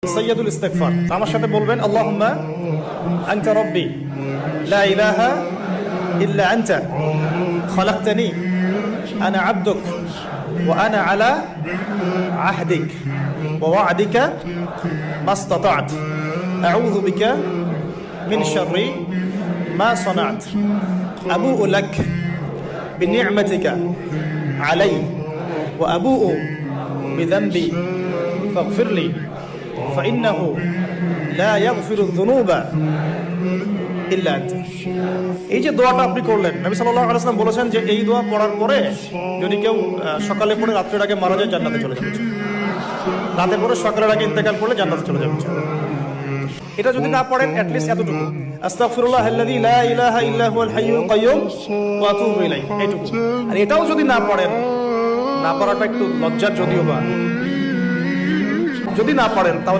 সাইয়্যিদুল ইস্তিগফার। আমার সাথে বলবেন আল্লাহুম্মা আনতা রাব্বি লা ইলাহা ইল্লা আনতা খালাকতানি আনা আবদুক ওয়া আনা আলা আহদিক ওয়া ওয়া'দিকা মাসতাতা'ত আউযু বিকা মিন শাররি মা সানা'ত আবু'ু লাক বিনি'মাতিকা আলাইয়া ওয়া আবু'ু বিযানবি ফাগফিরলি فإنه لا يغفر الذنوب إلا أنت। এই যে দোয়াটা আপনি করলেন, নবী সাল্লাল্লাহু আলাইহি ওয়াসাল্লাম বলেছেন যে এই দোয়া পড়ার পরে যদি কেউ সকালে পড়ে রাতের আগে মারা যায় জান্নাতে চলে যাবে, রাতে পড়ে সকালের আগে ইন্তেকাল করলে জান্নাতে চলে যাবে। এটা যদি না পড়েন অ্যাট লিস্ট এতটুকু আস্তাগফিরুল্লাহাল্লাযী লা ইলাহা ইল্লা হুয়াল হাইয়ুল কাইয়্যুম ওয়া আতুবু ইলাইহি, এইটুকু। আর এটাও যদি না পড়েন, না পড়াটা একটু লজ্জার যদিও বা, যদি না পড়েন তাহলে